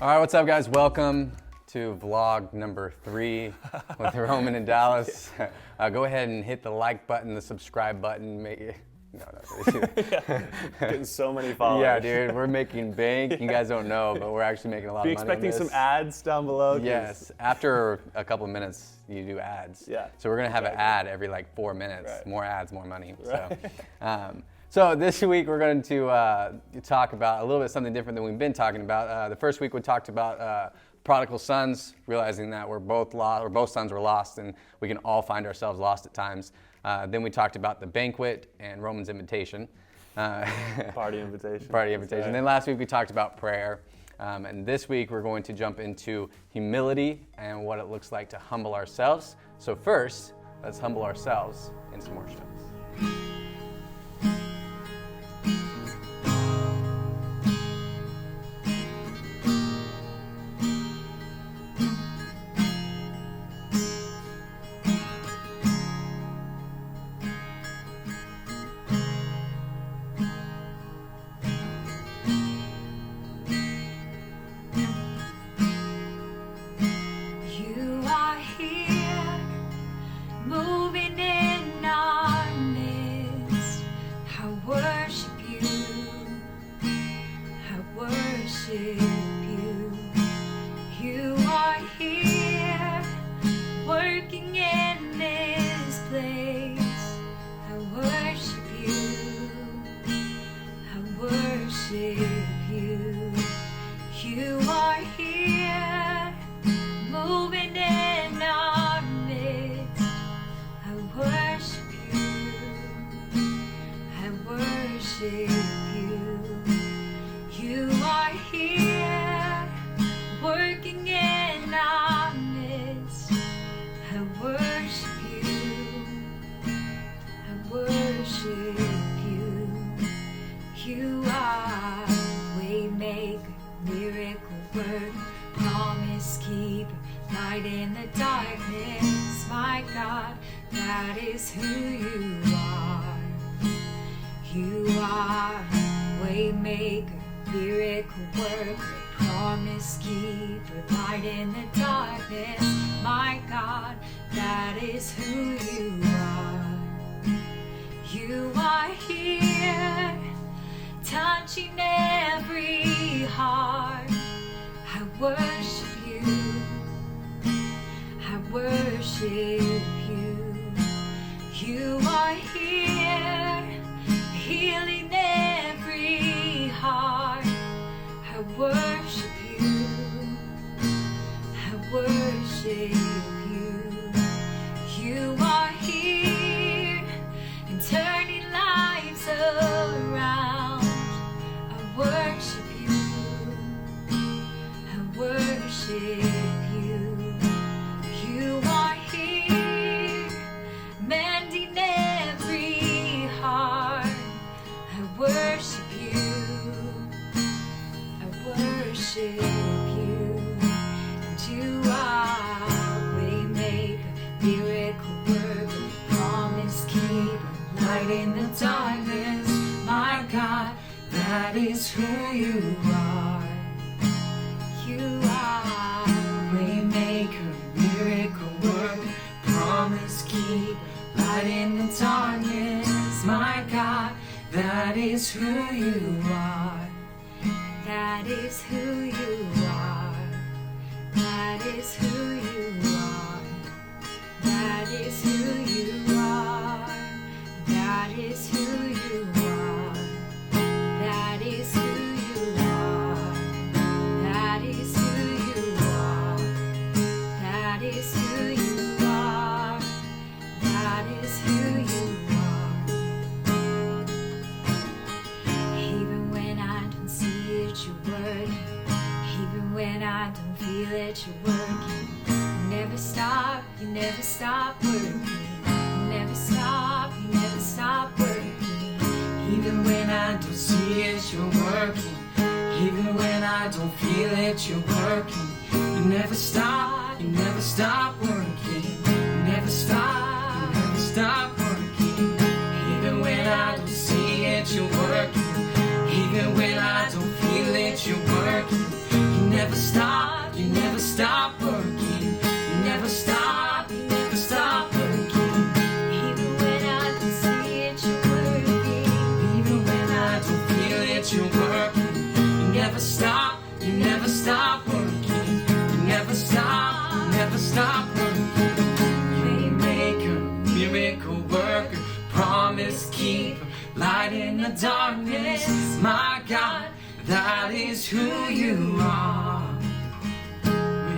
All right, what's up, guys? Welcome to vlog number 3 with Roman and Dallas. Go ahead and hit the like button, the subscribe button. Getting so many followers. Yeah, dude, we're making bank. You guys don't know, but we're actually making a lot of money. Be expecting some ads down below. Yes, after a couple of minutes, you do ads. Yeah. So we're gonna have an ad every like 4 minutes. Right. More ads, more money. Right. So this week we're going to talk about a little bit something different than we've been talking about. The first week we talked about prodigal sons, realizing that we're both lost, or both sons were lost, and we can all find ourselves lost at times. Then we talked about the banquet and Roman's invitation. Party invitation. Party invitation. Right. Then last week we talked about prayer. And this week we're going to jump into humility and what it looks like to humble ourselves. So first, let's humble ourselves in some worship. Even when I don't feel it, you're working. You never stop. Promise keep light in the darkness. My God, that is who you are.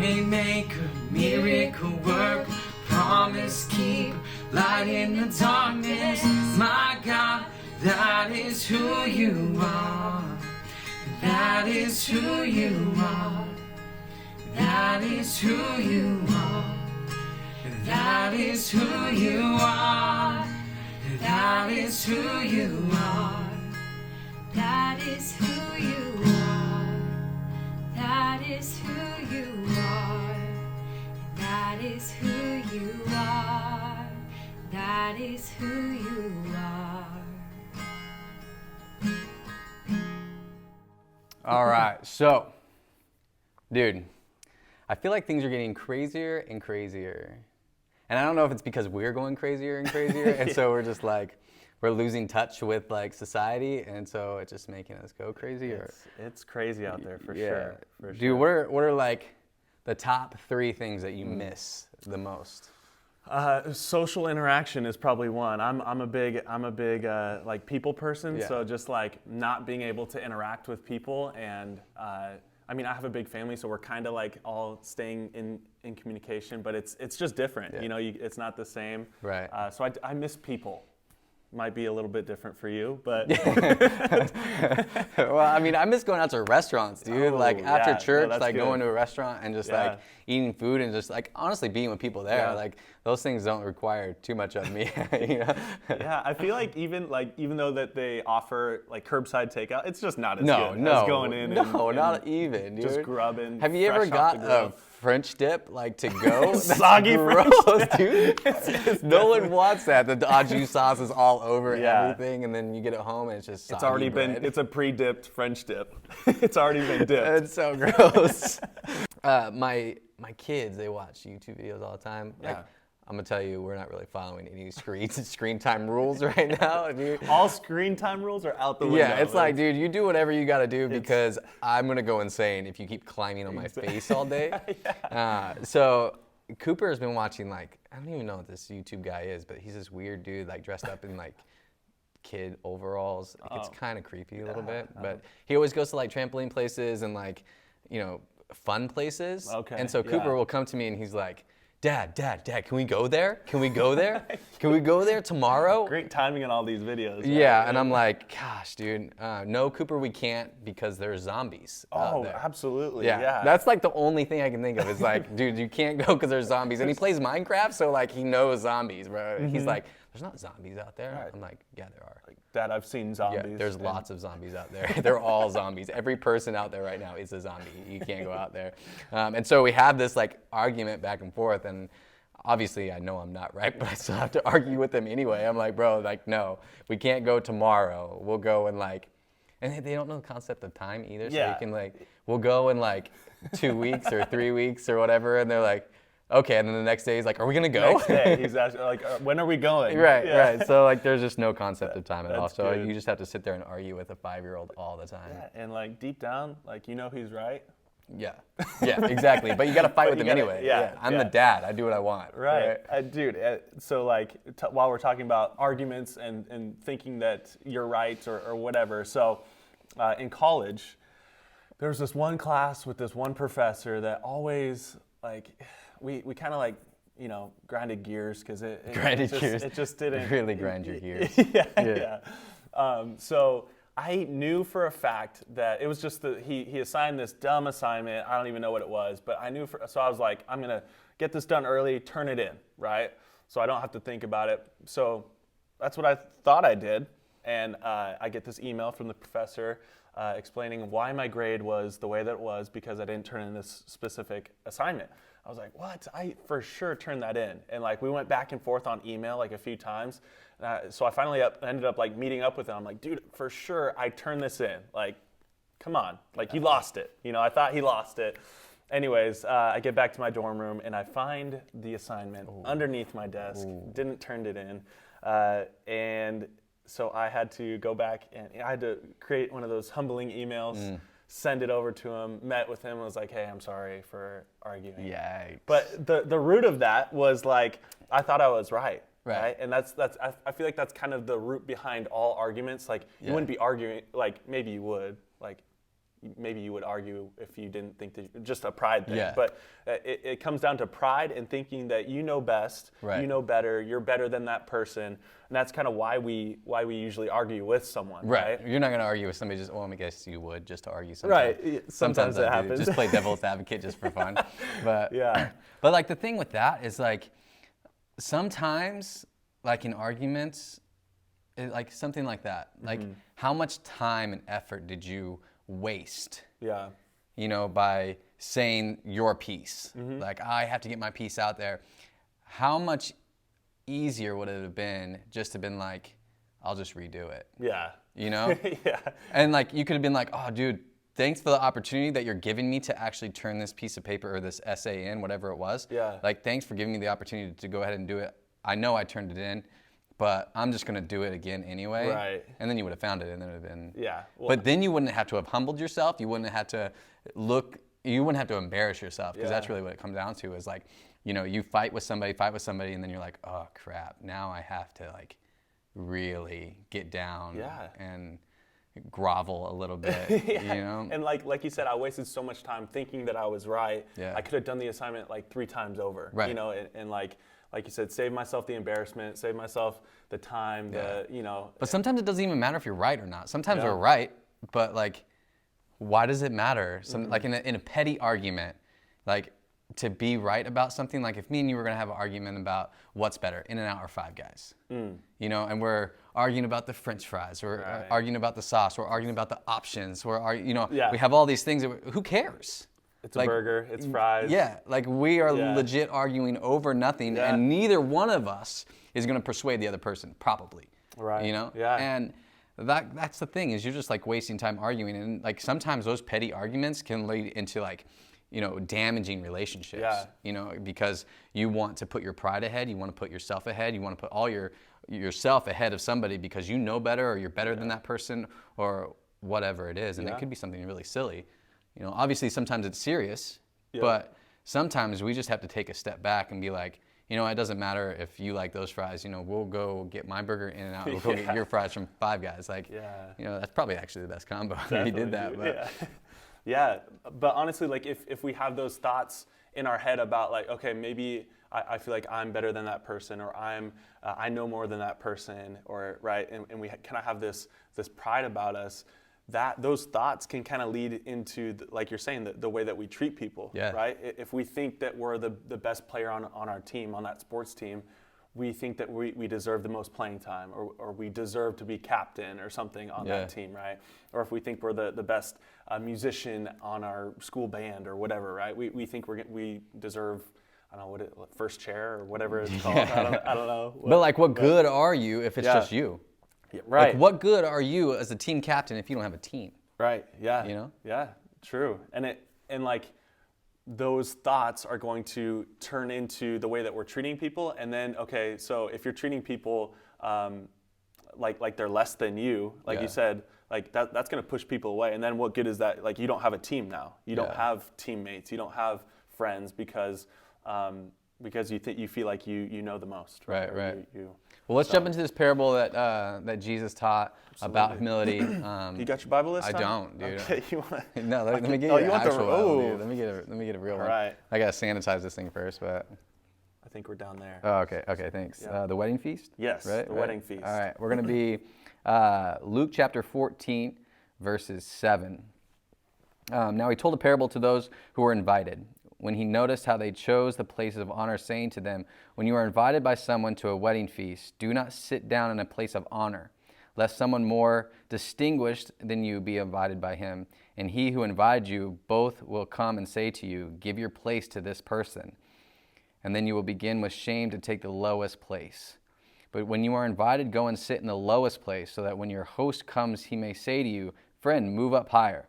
Waymaker, miracle work. Promise keep light in the darkness. My God, that is who you are. That is who you are. That is who you are. That is who you are. That is who you are. That is who you are. That is who you are. That is who you are. That is who you are. All right, so, dude, I feel like things are getting crazier and crazier. And I don't know if it's because we're going crazier and crazier, and so we're just like, we're losing touch with like society, and so it's just making us go crazier. It's crazy out there for Yeah. sure. For Dude, sure. what are like the top 3 things that you miss the most? Social interaction is probably one. I'm a big like people person. Yeah. So just like not being able to interact with people, and I mean I have a big family, so we're kind of like all staying in communication, but it's just different. Yeah. You know, it's not the same. Right. So I miss people. Might be a little bit different for you, but Well, I mean, I miss going out to restaurants, dude. Oh, like after yeah. No, church, that's like good. going to a restaurant and just Yeah. like eating food and just like honestly being with people there. Yeah. Like those things don't require too much of me. You know? yeah, I feel like even though that they offer like curbside takeout, it's just not as No, good no, as going in. no, and not even, dude. just grubbing. Have you ever fresh off got the a grill. French dip like to go? That's Soggy French gross, dude. No one wants that. The au jus sauce is all over Yeah. everything, and then you get it home and it's just It's soggy already bread. been. It's a pre-dipped French dip. It's already been dipped. It's so gross. My kids, they watch YouTube videos all the time. Like, Yeah. I'm gonna tell you, we're not really following any screen time rules right now. If you, All screen time rules are out the window. yeah, it's like, dude, you do whatever you gotta do because I'm gonna go insane if you keep climbing on my face all day. So Cooper has been watching like, I don't even know what this YouTube guy is, but he's this weird dude like dressed up in like kid overalls. It's kind of creepy a little bit, but he always goes to like trampoline places and like, you know, fun places. Okay, And so Cooper yeah. will come to me and he's like, Dad, can we go there? Can we go there? Can we go there tomorrow? Great timing on all these videos. Yeah, and I'm like, gosh, dude, no, Cooper, we can't because there's zombies out Oh, there. absolutely. Yeah, Yeah. that's like the only thing I can think of. Is like, dude, you can't go because there's zombies. And he plays Minecraft, so like he knows zombies, bro. He's like, there's not zombies out there. Right. I'm like, yeah, there are. Dad, I've seen Yeah, zombies. there's lots of zombies out there. They're all zombies. Every person out there right now is a zombie. You can't go out there. And so we have this like argument back and forth, and obviously I know I'm not right, but I still have to argue with him anyway. I'm like, bro, like, no, we can't go tomorrow. We'll go in like, and they don't know the concept of time either. So Yeah. you can like, we'll go in like 2 weeks or 3 weeks or whatever, and they're like, okay, and then the next day he's like, are we gonna go? Next day, he's asking, like, when are we going? Right, Yeah. right. So like, there's just no concept of time at all. That's So good. you just have to sit there and argue with a 5-year-old all the time. And like deep down, like you know he's right. Yeah, yeah, exactly. But you got to fight with you him gotta- anyway. yeah, I'm yeah. the dad. I do what I want. Right, dude. So like, while we're talking about arguments and thinking that you're right or whatever. So, in college, there was this one class with this one professor that always like, we kind of like, you know, grinded gears because Grinded just, gears. It just didn't Really grind your gears. yeah. So I knew for a fact that it was just he assigned this dumb assignment. I don't even know what it was, but I knew so I was like, I'm gonna get this done early, turn it in, right? So I don't have to think about it. So that's what I thought I did, and I get this email from the professor explaining why my grade was the way that it was because I didn't turn in this specific assignment. I was like, what? I for sure turned that in. And like we went back and forth on email like a few times. So I finally ended up like meeting up with him. I'm like, dude, for sure I turned this in. Like, come on. Like he lost it. You know, I thought he lost it. Anyways, I get back to my dorm room and I find the assignment underneath my desk. Didn't turn it in. And so I had to go back and I had to create one of those humbling emails. Send it over to him, met with him, and was like, hey, I'm sorry for arguing. Yikes. But the root of that was like, I thought I was right. right? And I feel like that's kind of the root behind all arguments. Like you Yeah. wouldn't be arguing, like maybe you would, like maybe you would argue if you didn't think that, just a pride thing. Yeah. But it comes down to pride and thinking that you know best, Right. you know better, you're better than that person, and that's kind of why we usually argue with someone, right? You're not going to argue with somebody just, well, I guess you would just to argue Right. sometimes. Sometimes it I do. happens. Just play devil's advocate just for fun. But Yeah. But like the thing with that is like sometimes like in arguments, like something like that, like how much time and effort did you waste, Yeah. you know, by saying your piece? Like I have to get my piece out there. How much easier would it have been just to been like, I'll just redo it, Yeah. you know? Yeah. And like you could have been like, oh, dude, thanks for the opportunity that you're giving me to actually turn this piece of paper or this essay in, whatever it was. Yeah. Like, thanks for giving me the opportunity to go ahead and do it. I know I turned it in, but I'm just gonna do it again anyway. Right. And then you would have found it, and then it would have been. Yeah. Well, But then you wouldn't have to have humbled yourself. You wouldn't have had to you wouldn't have to embarrass yourself, because that's Yeah. really what it comes down to is like, you know, you fight with somebody, and then you're like, oh crap, now I have to like really get down Yeah. and grovel a little bit, yeah. you know? And like you said, I wasted so much time thinking that I was right. Yeah. I could have done the assignment like 3 times over. Right. You know, and like you said, save myself the embarrassment, save myself the time, you know. But sometimes it doesn't even matter if you're right or not. Sometimes Yeah. we're right, but like, why does it matter? Mm-hmm. Like in a petty argument, like to be right about something, like if me and you were gonna have an argument about what's better, In-N-Out or Five Guys, you know, and we're arguing about the French fries, we're Right. arguing about the sauce, we're arguing about the options, you know, Yeah. we have all these things. Who cares? It's a burger, it's fries. Yeah, like we are Yeah. legit arguing over nothing, Yeah. and neither one of us is going to persuade the other person, probably. Right, You know? yeah. And that's the thing, is you're just like wasting time arguing, and like sometimes those petty arguments can lead into like, you know, damaging relationships. Yeah. You know, because you want to put your pride ahead, you want to put yourself ahead, you want to put all yourself ahead of somebody because you know better, or you're better than that person, or whatever it is, and Yeah. it could be something really silly. You know, obviously sometimes it's serious, Yeah. but sometimes we just have to take a step back and be like, you know, it doesn't matter if you like those fries. You know, we'll go get my burger In-N-Out. We'll go get Yeah. your fries from Five Guys. Like, Yeah. you know, that's probably actually the best combo if you did that. Definitely, But yeah. Yeah, but honestly, like if we have those thoughts in our head about like, okay, maybe I feel like I'm better than that person, or I know more than that person, or right, and we kind of have this pride about us, that those thoughts can kind of lead into, like you're saying, the way that we treat people, Yeah. right? If we think that we're the best player on our team, on that sports team, we think that we deserve the most playing time, or we deserve to be captain or something on Yeah. that team, right? Or if we think we're the best musician on our school band or whatever, right? We think we deserve, I don't know, first chair or whatever it's called. I don't know. but like, what good are you if it's Yeah. just you? Yeah, right. Like, what good are you as a team captain if you don't have a team? Right. Yeah. You know? Yeah. True. And like those thoughts are going to turn into the way that we're treating people. And then, okay, so if you're treating people like they're less than you, like Yeah. you said, like that's going to push people away. And then what good is that? Like you don't have a team now. You don't Yeah. have teammates. You don't have friends because you feel like you know the most. Right, Or right. You, Well, let's jump into this parable that Jesus taught about humility. you got your Bible this I time? don't, dude. Okay, you want? No, let me get Oh, you you an want the- actual Bible, oh. dude. Let me get a real one. right. I gotta sanitize this thing first, but. I think we're down there. Oh, okay, thanks. Yeah. The wedding feast? Yes, right, the wedding feast. All right, we're going to be Luke chapter 14, verses 7. Now he told a parable to those who were invited. When he noticed how they chose the places of honor, saying to them, when you are invited by someone to a wedding feast, do not sit down in a place of honor, lest someone more distinguished than you be invited by him. And he who invited you both will come and say to you, give your place to this person. And then you will begin with shame to take the lowest place. But when you are invited, go and sit in the lowest place, so that when your host comes, he may say to you, friend, move up higher.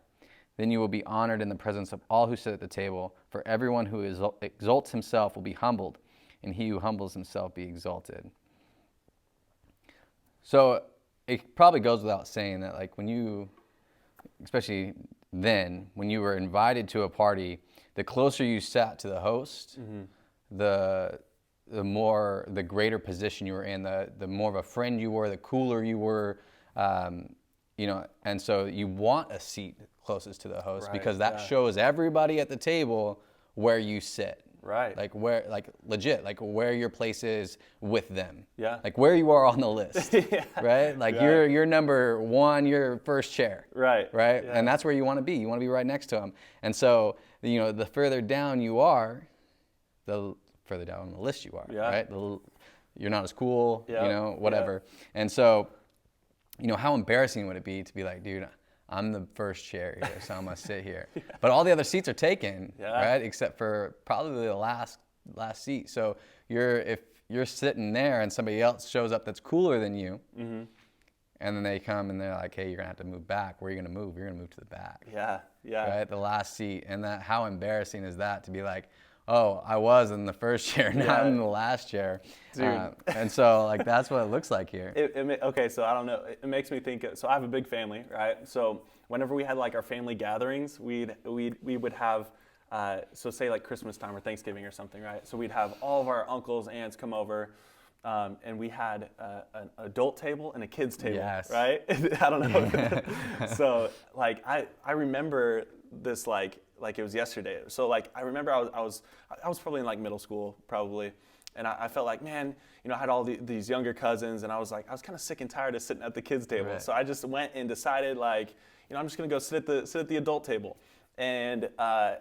Then you will be honored in the presence of all who sit at the table. For everyone who exalts himself will be humbled, and he who humbles himself be exalted. So it probably goes without saying that, like, when you, especially then, when you were invited to a party, the closer you sat to the host, the the greater position you were in, the more of a friend you were, the cooler you were, you know, and so you want a seat closest to the host Right, because that yeah. shows everybody at the table where you sit. Right. Like where, like legit, like where your place is with them. Yeah. Like where you are on the list. Yeah. Right. Like Right. you're number one, you're first chair. Right. Right. Yeah. And that's where you want to be. You want to be right next to them. And so, you know, the further down you are, the further down on the list you are. Yeah. Right. You're not as cool. Yeah. You know, whatever. And so, you know, how embarrassing would it be to be like, dude, I'm the first chair here, so I'm gonna sit here. But all the other seats are taken, Yeah. right? Except for probably the last seat. So if you're sitting there and somebody else shows up that's cooler than you, Mm-hmm. and then they come and they're like, hey, you're gonna have to move back. Where are you gonna move? You're gonna move to the back, Yeah. Yeah. right? The last seat. And that, how embarrassing is that to be like, oh, I was in the first chair, not Yeah. in the last chair. Dude. And so like that's what it looks like here. Okay, so I don't know. It makes me think. So I have a big family, right? So whenever we had like our family gatherings, we would have, so say like Christmas time or Thanksgiving or something, right? So we'd have all of our uncles, aunts come over, and we had an adult table and a kids table, Yes. right? I don't know. So like I remember this like it was yesterday. So like I remember I was probably in like middle school probably. And I felt like, man, you know, I had all these younger cousins, and I was kind of sick and tired of sitting at the kids' table. Right. So I just went and decided, like, you know, I'm just gonna go sit at the adult table, and I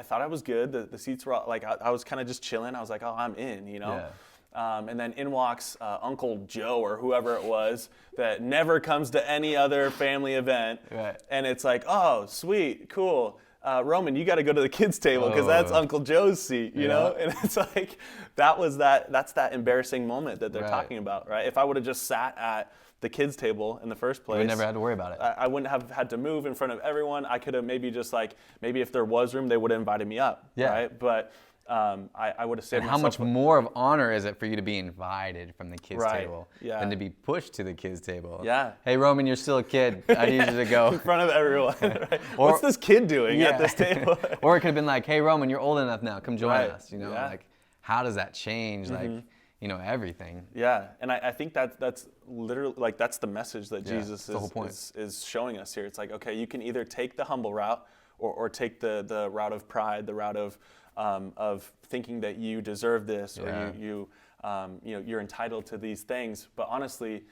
thought I was good. The seats were all, like, I was kind of just chilling. I was like, oh, I'm in, you know. Yeah. And then in walks Uncle Joe or whoever it was that never comes to any other family event, Right. and it's like, oh, sweet, cool. Roman, you got to go to the kids' table because that's Oh. Uncle Joe's seat, you know? And it's like, that's that embarrassing moment that they're Right. talking about, right? If I would have just sat at the kids' table in the first place, We never had to worry about it. I wouldn't have had to move in front of everyone. I could have maybe just maybe if there was room, they would have invited me up, Yeah. right? But I would have saved And how myself much more of honor is it for you to be invited from the kids' Right, table yeah. than to be pushed to the kids' table? Yeah. Hey, Roman, you're still a kid. I need you to go. in front of everyone, right? Or- What's this kid doing Yeah. at this table? Or it could have been like, hey, Roman, you're old enough now. Come join Right, us. You know, yeah. like, how does that change, like, you know, everything? Yeah, and I think that's literally, like, that's the message that Yeah, Jesus it's the whole point. is showing us here. It's like, okay, you can either take the humble route or take the route of pride, the route of thinking that you deserve this Yeah. or you know, you're entitled to these things. But honestly,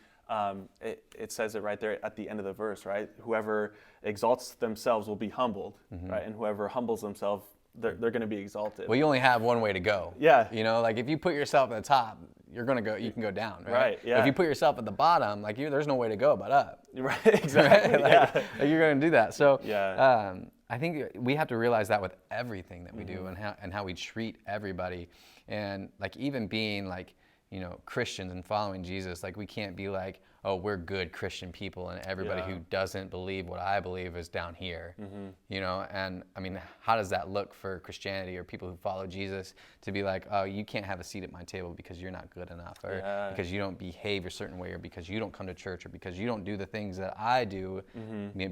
it says it right there at the end of the verse, right? Whoever exalts themselves will be humbled, right? And whoever humbles themselves, they're going to be exalted. Well, you only have one way to go. Yeah. You know, like if you put yourself at the top, you can go down, right? Right, yeah. If you put yourself at the bottom, like there's no way to go but up. Right, exactly. Right? Yeah. Like you're going to do that. So Yeah. I think we have to realize that with everything that we do and how we treat everybody. And like even being like, you know, Christians and following Jesus, like we can't be like, oh, we're good Christian people and everybody Yeah. who doesn't believe what I believe is down here. You know, and I mean, how does that look for Christianity or people who follow Jesus to be like, oh, you can't have a seat at my table because you're not good enough or Yeah. because you don't behave a certain way or because you don't come to church or because you don't do the things that I do,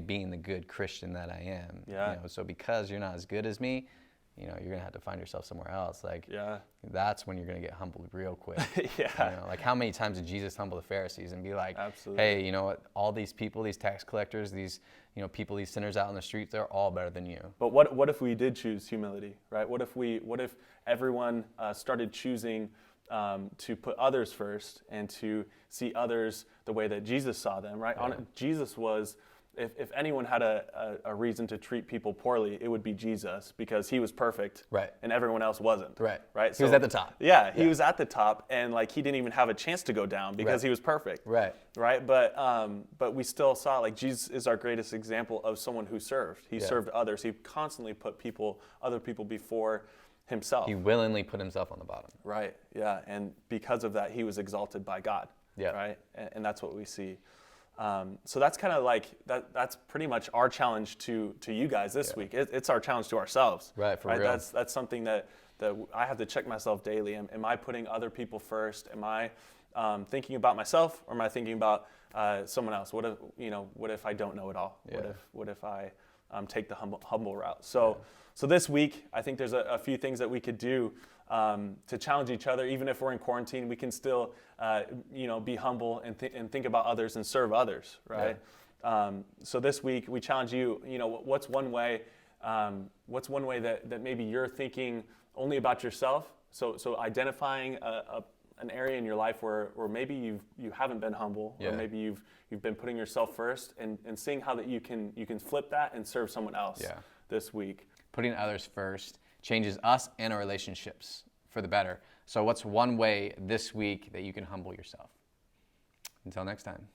being the good Christian that I am. Yeah. You know, so because you're not as good as me, you know, you're gonna have to find yourself somewhere else. Like, Yeah. that's when you're gonna get humbled real quick. Yeah. You know, like how many times did Jesus humble the Pharisees and be like, Absolutely. hey, you know what? All these people, these tax collectors, these, you know, people, these sinners out on the streets, they're all better than you. But what if we did choose humility, right? What if everyone started choosing to put others first and to see others the way that Jesus saw them, right? Jesus was, if anyone had a reason to treat people poorly, it would be Jesus because he was perfect, Right. and everyone else wasn't, Right. Right. He was at the top. Yeah, he was at the top, and like he didn't even have a chance to go down because Right. he was perfect, Right. right? But we still saw like Jesus is our greatest example of someone who served. He served others. He constantly put other people before himself. He willingly put himself on the bottom. Right. Yeah. And because of that, he was exalted by God. Yeah. Right. And that's what we see. So that's kind of like that. That's pretty much our challenge to you guys this week. It's our challenge to ourselves. Right, for real. That's something that I have to check myself daily. Am I putting other people first? Am I thinking about myself, or am I thinking about someone else? What if I don't know it all? Yeah. What if I take the humble route. So this week, I think there's a few things that we could do to challenge each other. Even if we're in quarantine, we can still, be humble and think about others and serve others, right? Yeah. So this week, we challenge you. What's one way that maybe you're thinking only about yourself? So identifying an area in your life where maybe you haven't been humble, or maybe you've been putting yourself first, and seeing how that you can flip that and serve someone else this week. Putting others first changes us and our relationships for the better. So what's one way this week that you can humble yourself? Until next time.